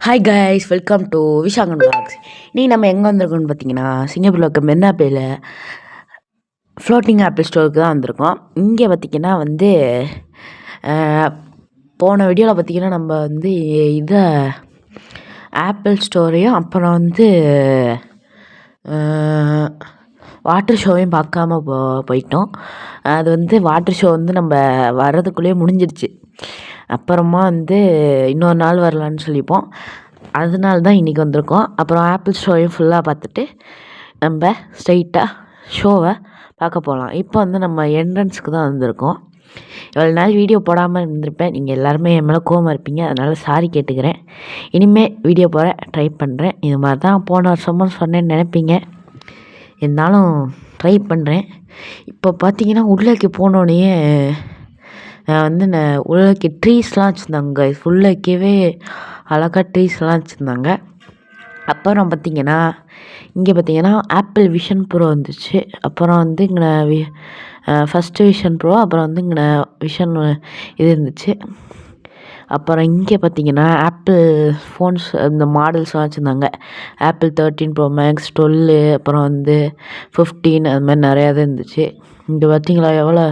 Hi guys, welcome to Vishangan vlogs. இன்றைக்கி நம்ம எங்கே வந்திருக்கோம்னு பார்த்தீங்கன்னா, சிங்கப்பூரில் இருக்க மெரினா பேயில் ஃப்ளோட்டிங் ஆப்பிள் ஸ்டோருக்கு தான் வந்திருக்கோம். இங்கே பார்த்திங்கன்னா வந்து போன வீடியோவில் பார்த்திங்கன்னா நம்ம வந்து இதை ஆப்பிள் ஸ்டோரையும் அப்புறம் வந்து வாட்டர் ஷோவையும் பார்க்காம போயிட்டோம். அது வந்து வாட்டர் ஷோ வந்து நம்ம வர்றதுக்குள்ளேயே முடிஞ்சிடுச்சு. அப்புறமா வந்து இன்னொரு நாள் வரலான்னு சொல்லிப்போம். அதனால தான் இன்றைக்கி வந்திருக்கோம். அப்புறம் ஆப்பிள் ஷோவையும் ஃபுல்லாக பார்த்துட்டு நம்ம ஸ்ட்ரைட்டாக ஷோவை பார்க்க போகலாம். இப்போ வந்து நம்ம என்ட்ரன்ஸுக்கு தான் வந்திருக்கோம். இவ்வளோ நாள் வீடியோ போடாமல் இருந்திருப்பேன். நீங்கள் எல்லாருமே என் மேலே கோவமாக இருப்பீங்க, அதனால் சாரி கேட்டுக்கிறேன். இனிமேல் வீடியோ போட ட்ரை பண்ணுறேன். இது மாதிரி தான் போன வருஷமும் சொன்னேன்னு நினைப்பீங்க, இருந்தாலும் ட்ரை பண்ணுறேன். இப்போ பார்த்தீங்கன்னா உள்ளேக்கு போனோடனே வந்து உள்ளேக்கு ட்ரீஸ்லாம் வச்சுருந்தாங்க. உள்ளேக்கவே அழகாக ட்ரீஸ்லாம் வச்சுருந்தாங்க. அப்புறம் பார்த்திங்கன்னா இங்கே பார்த்திங்கன்னா ஆப்பிள் விஷன் ப்ரோ வந்துச்சு. அப்புறம் வந்து இங்கே ஃபஸ்ட்டு விஷன் ப்ரோ, அப்புறம் வந்து இங்கே விஷன் இது இருந்துச்சு. அப்புறம் இங்கே பார்த்திங்கன்னா ஆப்பிள் ஃபோன்ஸ் இந்த மாடல்ஸ்லாம் வச்சுருந்தாங்க. ஆப்பிள் 13 ப்ரோ மேக்ஸ், 12, அப்புறம் வந்து 15, அது மாதிரி நிறையா தான் இருந்துச்சு. இங்கே பார்த்திங்களா எவ்வளோ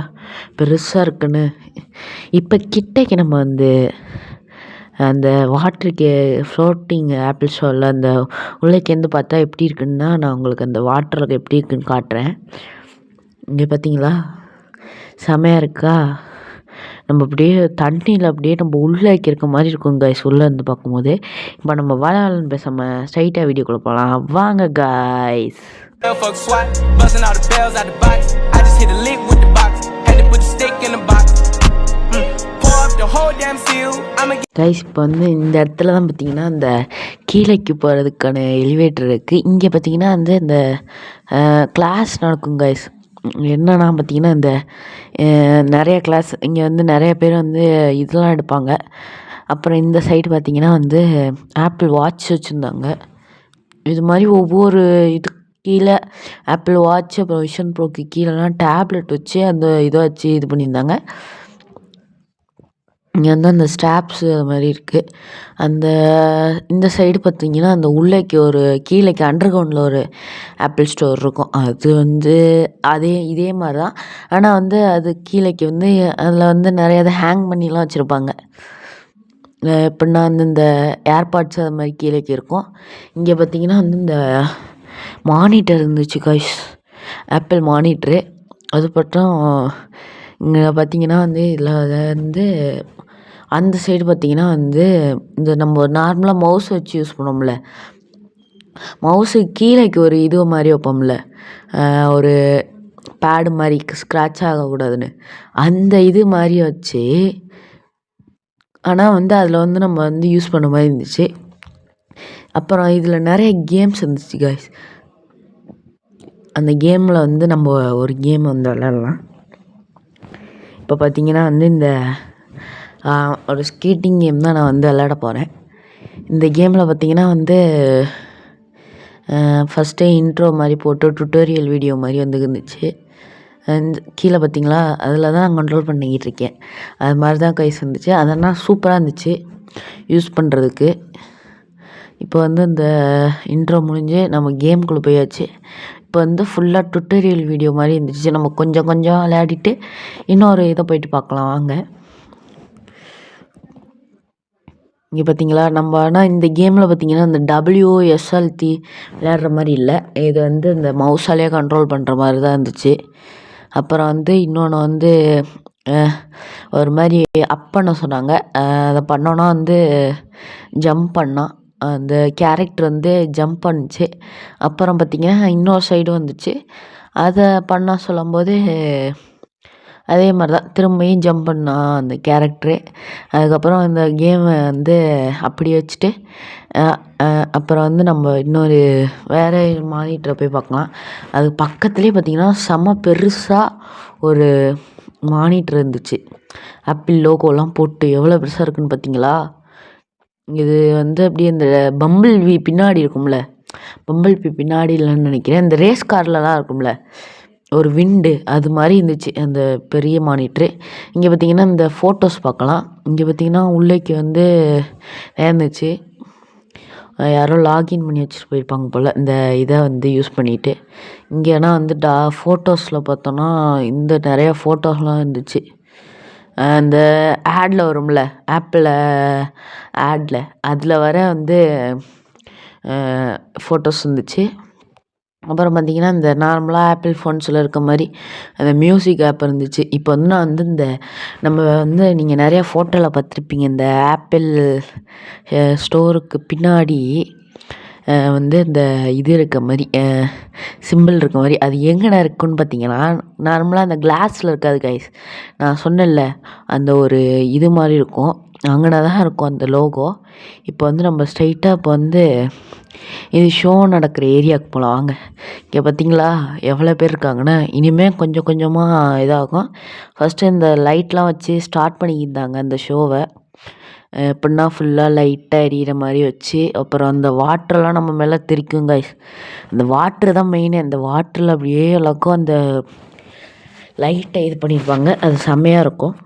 பெருசாக இருக்குன்னு. இப்போ கிட்டேக்கு நம்ம வந்து அந்த வாட்டருக்கு ஃப்ளோட்டிங் ஆப்பிள் ஷோவில் அந்த உள்ளேக்கேந்து பார்த்தா எப்படி இருக்குன்னா, நான் உங்களுக்கு அந்த வாட்டருக்கு எப்படி இருக்குன்னு காட்டுறேன். இங்கே பார்த்தீங்களா செமையாக இருக்கா? நம்ம அப்படியே தண்ணியில் அப்படியே நம்ம உள்ளேக்கு இருக்க மாதிரி இருக்கும் கைஸ், உள்ளே இருந்து பார்க்கும்போது. இப்போ நம்ம வாழாளன்னு பேசாமல் ஸ்ட்ரைட்டாக வீடியோக்குள்ளே போகலாம் வாங்க கைஸ். கைஸ் இப்போ வந்து இந்த இடத்துல தான் பார்த்தீங்கன்னா அந்த கீழேக்கு போகிறதுக்கான எலிவேட்டர் இருக்குது. இங்கே பார்த்தீங்கன்னா வந்து இந்த கிளாஸ் நடக்கும் கைஸ். என்னன்னா பார்த்தீங்கன்னா இந்த நிறைய கிளாஸ் இங்கே வந்து நிறைய பேர் வந்து இதெல்லாம் எடுப்பாங்க. அப்புறம் இந்த சைடு பார்த்தீங்கன்னா வந்து ஆப்பிள் வாட்ச் வச்சுருந்தாங்க. இது மாதிரி ஒவ்வொரு இது கீழே ஆப்பிள் வாட்ச், அப்புறம் விஷன் ப்ரோக்கு கீழேலாம் டேப்லெட் வச்சு அந்த இதை வச்சு இது பண்ணியிருந்தாங்க. இங்கே வந்து அந்த ஸ்டாப்ஸ் அது மாதிரி இருக்குது. அந்த இந்த சைடு பார்த்திங்கன்னா அந்த உள்ளேக்கு ஒரு கீழேக்கு அண்டர் கிரவுண்டில் ஒரு ஆப்பிள் ஸ்டோர் இருக்கும். அது வந்து இதே மாதிரி தான். ஆனால் வந்து அது கீழேக்கு வந்து அதில் வந்து நிறையா இதை ஹேங் பண்ணிலாம் வச்சுருப்பாங்க. எப்படின்னா வந்து இந்த ஏர்பாட்ஸ் அது மாதிரி கீழேக்கு இருக்கும். இங்கே பார்த்திங்கன்னா வந்து இந்த மானிட்டர் இருந்துச்சு கைஸ், ஆப்பிள் மானிட்ரு. அது பட்டம் இங்கே பார்த்திங்கன்னா வந்து இதில் வந்து அந்த சைடு பார்த்திங்கன்னா வந்து இந்த நம்ம நார்மலாக மவுஸ் வச்சு யூஸ் பண்ணோம்ல, மவுஸுக்கு கீழேக்கு ஒரு இது மாதிரி வைப்போம்ல, ஒரு பேடு மாதிரி ஸ்க்ராட்ச் ஆகக்கூடாதுன்னு, அந்த இது மாதிரி வச்சு. ஆனால் வந்து அதில் வந்து நம்ம வந்து யூஸ் பண்ண மாதிரி இருந்துச்சு. அப்புறம் இதில் நிறைய கேம்ஸ் இருந்துச்சு கைஸ். அந்த கேமில் வந்து நம்ம ஒரு கேம் வந்து விளையாடலாம். இப்போ பார்த்திங்கன்னா வந்து இந்த ஒரு ஸ்கேட்டிங் கேம் தான் நான் வந்து விளையாட போகிறேன். இந்த கேமில் பார்த்திங்கன்னா வந்து ஃபஸ்ட்டே இன்ட்ரோ மாதிரி போட்டு டுட்டோரியல் வீடியோ மாதிரி வந்து இருந்துச்சு. கீழே பார்த்திங்களா, அதில் தான் நான் கண்ட்ரோல் பண்ணிக்கிட்டு இருக்கேன். அது மாதிரி தான் கைஸ் இருந்துச்சு. அதெல்லாம் சூப்பராக இருந்துச்சு யூஸ் பண்ணுறதுக்கு. இப்போ வந்து இந்த இன்ட்ரோ முடிஞ்சு நம்ம கேமுக்குள்ளே போயாச்சு. இப்போ வந்து ஃபுல்லாக டுட்டோரியல் வீடியோ மாதிரி இருந்துச்சு. நம்ம கொஞ்சம் கொஞ்சம் விளையாடிட்டு இன்னொரு இதை போயிட்டு பார்க்கலாம் வாங்க. இங்கே பார்த்திங்களா நம்ம ஆனால் இந்த கேமில் பார்த்திங்கன்னா இந்த WSLT விளையாடுற மாதிரி இல்லை. இது வந்து இந்த மவுஸாலேயே கண்ட்ரோல் பண்ணுற மாதிரி தான் இருந்துச்சு. அப்புறம் வந்து இன்னொன்று வந்து ஒரு மாதிரி அப் பண்ண சொன்னாங்க. அதை பண்ணோன்னா வந்து ஜம்ப் பண்ணால் அந்த கேரக்டர் வந்து ஜம்ப் பண்ணிச்சு. அப்புறம் பார்த்திங்கன்னா இன்னொரு சைடு வந்துச்சு. அதை பண்ண சொல்லும்போது அதே மாதிரி தான் திரும்பியும் ஜம்ப் பண்ணான் அந்த கேரக்டரு. அதுக்கப்புறம் இந்த கேமை வந்து அப்படி வச்சுட்டு அப்புறம் வந்து நம்ம இன்னொரு வேறு மானிட்டரை போய் பார்க்கலாம். அது பக்கத்துலேயே பார்த்திங்கன்னா செம்ம பெருசாக ஒரு மானிட்டர் இருந்துச்சு. ஆப்பிள் லோகோலாம் போட்டு எவ்வளோ பெருசாக இருக்குதுன்னு பார்த்திங்களா. இது வந்து அப்படியே இந்த பம்பிள் பீ பின்னாடி இருக்கும்ல, பம்பிள் பீ பின்னாடி இல்லைன்னு நினைக்கிறேன், இந்த ரேஸ் கார்லலாம் இருக்கும்ல ஒரு விண்டு, அது மாதிரி இருந்துச்சு அந்த பெரிய மானிட்ரு. இங்கே பார்த்திங்கன்னா இந்த ஃபோட்டோஸ் பார்க்கலாம். இங்கே பார்த்திங்கன்னா உள்ளேக்கு வந்து இருந்துச்சு. யாரோ லாகின் பண்ணி வச்சுட்டு போயிருப்பாங்க போல் இந்த இதை வந்து யூஸ் பண்ணிவிட்டு. இங்கேனா வந்து ஃபோட்டோஸில் பார்த்தோன்னா இந்த நிறையா ஃபோட்டோஸ்லாம் இருந்துச்சு. இந்த ஆடில் வரும்ல, ஆப்பில் ஆடில் அதில் வர வந்து ஃபோட்டோஸ் இருந்துச்சு. அப்புறம் பார்த்திங்கன்னா இந்த நார்மலாக ஆப்பிள் ஃபோன்ஸில் இருக்க மாதிரி அந்த மியூசிக் ஆப் இருந்துச்சு. இப்போ வந்து நான் வந்து இந்த நம்ம வந்து நீங்கள் நிறையா ஃபோட்டோவில் பார்த்துருப்பீங்க, இந்த ஆப்பிள் ஸ்டோருக்கு பின்னாடி வந்து இந்த இது இருக்க மாதிரி சிம்பிள் இருக்க மாதிரி, அது எங்கடா இருக்குன்னு பார்த்தீங்கன்னா நார்மலாக அந்த கிளாஸில் இருக்காது கைஸ். நான் சொன்னேன்ல அந்த ஒரு இது மாதிரி இருக்கும், அங்கன தான் இருக்கும் அந்த லோகோ. இப்போ வந்து நம்ம ஸ்ட்ரைட்டாக இப்போ வந்து இது ஷோ நடக்கிற ஏரியாவுக்கு போகலாம் வாங்க. இங்கே பார்த்தீங்களா எவ்வளோ பேர் இருக்காங்கன்னு. இனிமேல் கொஞ்சம் கொஞ்சமாக இதாகும். ஃபஸ்ட்டு இந்த லைட்லாம் வச்சு ஸ்டார்ட் பண்ணிக்கிட்டாங்க அந்த ஷோவை. எப்படின்னா ஃபுல்லாக லைட்டாக எரியிற மாதிரி வச்சு, அப்புறம் அந்த வாட்டர்லாம் நம்ம மேலே தெரிக்கும் கைஸ். அந்த வாட்ரு தான் மெயினு. அந்த வாட்டரில் அப்படியே எல்லாருக்கும் அந்த லைட்டை இது பண்ணியிருப்பாங்க, அது செம்மையாக இருக்கும்.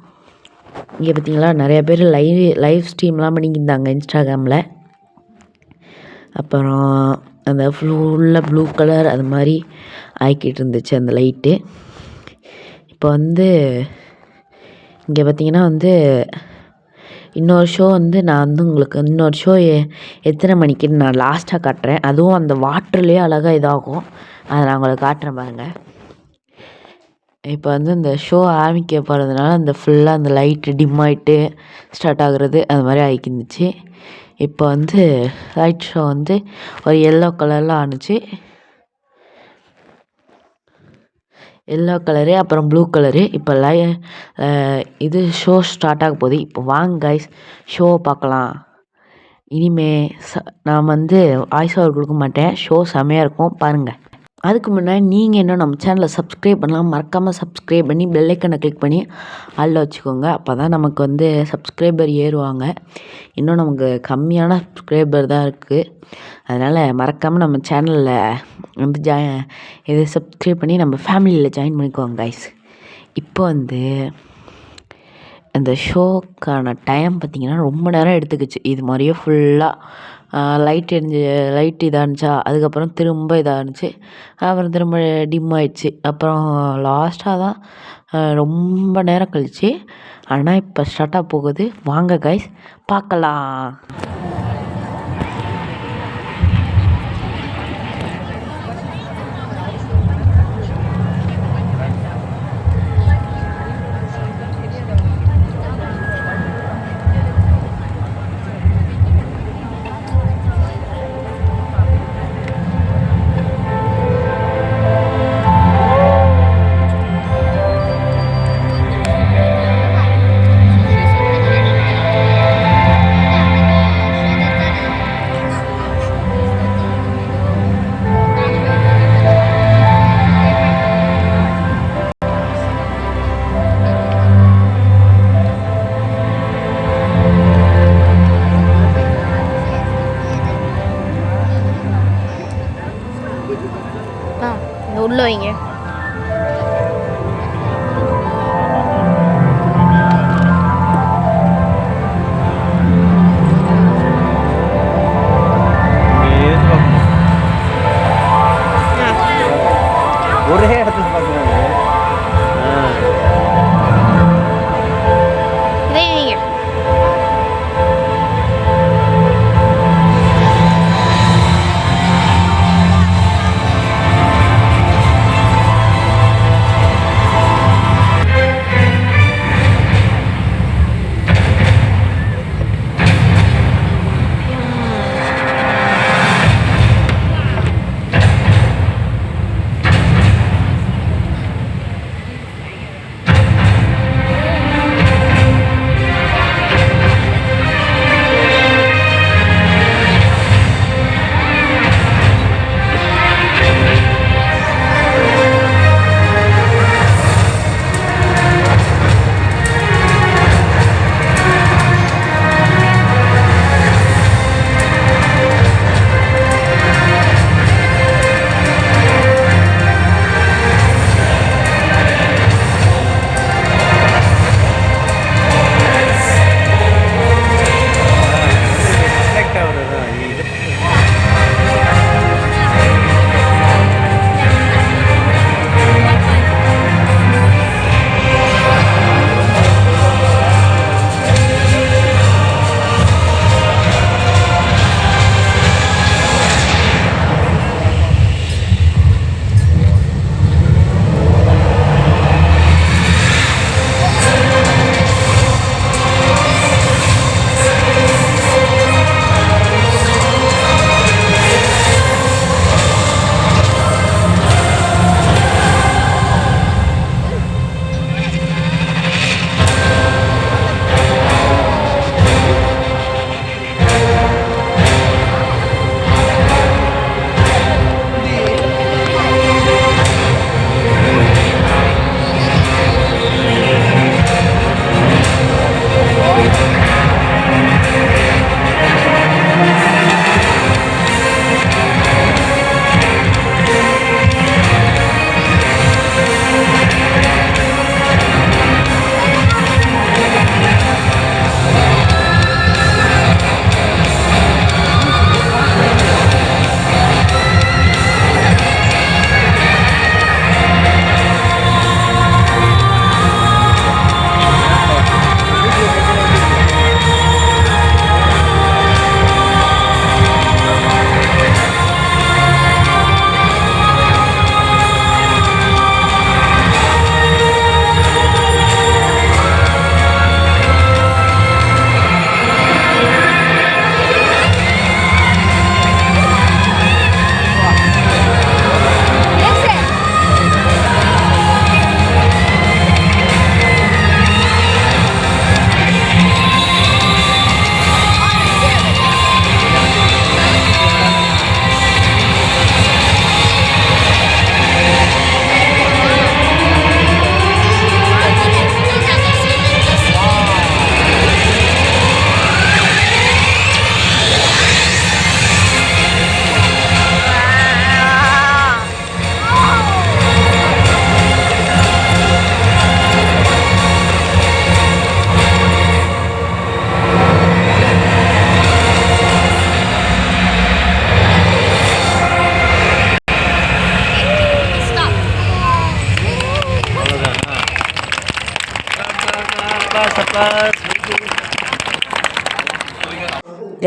இங்கே பார்த்தீங்களா நிறையா பேர் லைவ் ஸ்ட்ரீம்லாம் பண்ணிக்கிட்டாங்க இன்ஸ்டாகிராமில். அப்புறம் அந்த ஃபுல்லாக ப்ளூ கலர் அது மாதிரி ஆக்கிட்டு இருந்துச்சு அந்த லைட்டு. இப்போ வந்து இங்கே பார்த்திங்கன்னா வந்து இன்னொரு ஷோ வந்து நான் வந்து உங்களுக்கு இன்னொரு ஷோ எத்தனை மணிக்குன்னு நான் லாஸ்ட்டாக காட்டுறேன். அதுவும் அந்த வாட்டர்லேயே அழகாக இதாகும், அதை நான் உங்களுக்கு காட்டுறேன் பாருங்கள். இப்போ வந்து இந்த ஷோ ஆரம்பிக்க போகிறதுனால அந்த ஃபுல்லாக அந்த லைட்டு டிம் ஆகிட்டு ஸ்டார்ட் ஆகுறது அது மாதிரி ஆகிக்கிருந்துச்சு. இப்போ வந்து லைட் ஷோ வந்து ஒரு எல்லோ கலரில் ஆணுச்சு, எல்லோ கலரு அப்புறம் ப்ளூ கலரு. இப்போ இது ஷோ ஸ்டார்ட் ஆக போகுது. இப்போ வாங்க கைஸ் ஷோவை பார்க்கலாம். இனிமே நான் வந்து வாய்ஸ் ஓவர் கொடுக்க மாட்டேன், ஷோ செம்மையாக இருக்கும் பாருங்கள். அதுக்கு முன்னாடி நீங்கள் இன்னும் நம்ம சேனலை சப்ஸ்கிரைப் பண்ணலாம், மறக்காமல் சப்ஸ்கிரைப் பண்ணி பெல் ஐக்கனை கிளிக் பண்ணி ஆளில் வச்சுக்கோங்க. அப்போ தான் நமக்கு வந்து சப்ஸ்கிரைபர் ஏறுவாங்க. இன்னும் நமக்கு கம்மியான சப்ஸ்கிரைபர் தான் இருக்குது. அதனால் மறக்காமல் நம்ம சேனலில் வந்து இதை சப்ஸ்கிரைப் பண்ணி நம்ம ஃபேமிலியில் ஜாயின் பண்ணிக்குவோங்க கைஸ். இப்போ வந்து அந்த ஷோக்கான டைம் பார்த்திங்கன்னா ரொம்ப நேரம் எடுத்துக்கிச்சு. இது மாதிரியே ஃபுல்லாக லைட் இதாக இருந்துச்சா, அதுக்கப்புறம் திரும்ப இதாக இருந்துச்சு, அப்புறம் திரும்ப டிம் ஆகிடுச்சு. அப்புறம் லாஸ்ட்டாக தான் ரொம்ப நேரம் கழிச்சு. ஆனால் இப்போ ஸ்டார்ட்டாக போகுது, வாங்க கைஸ் பார்க்கலாம். உள்ள வைங்க. ஒரே இடத்துல பார்க்கணும். இதை வைங்க.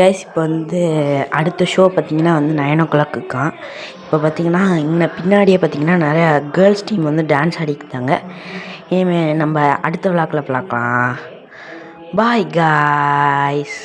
கைஸ் இப்போ வந்து அடுத்த ஷோ பார்த்திங்கன்னா வந்து 9 o'clock இருக்கான். இப்போ பார்த்திங்கன்னா இன்னும் பின்னாடியே பார்த்திங்கன்னா நிறையா கேர்ள்ஸ் டீம் வந்து டான்ஸ் ஆடிக்கிட்டாங்க. இனிமேல் நம்ம அடுத்த விளாக்கில் பார்க்கலாம். Bye guys.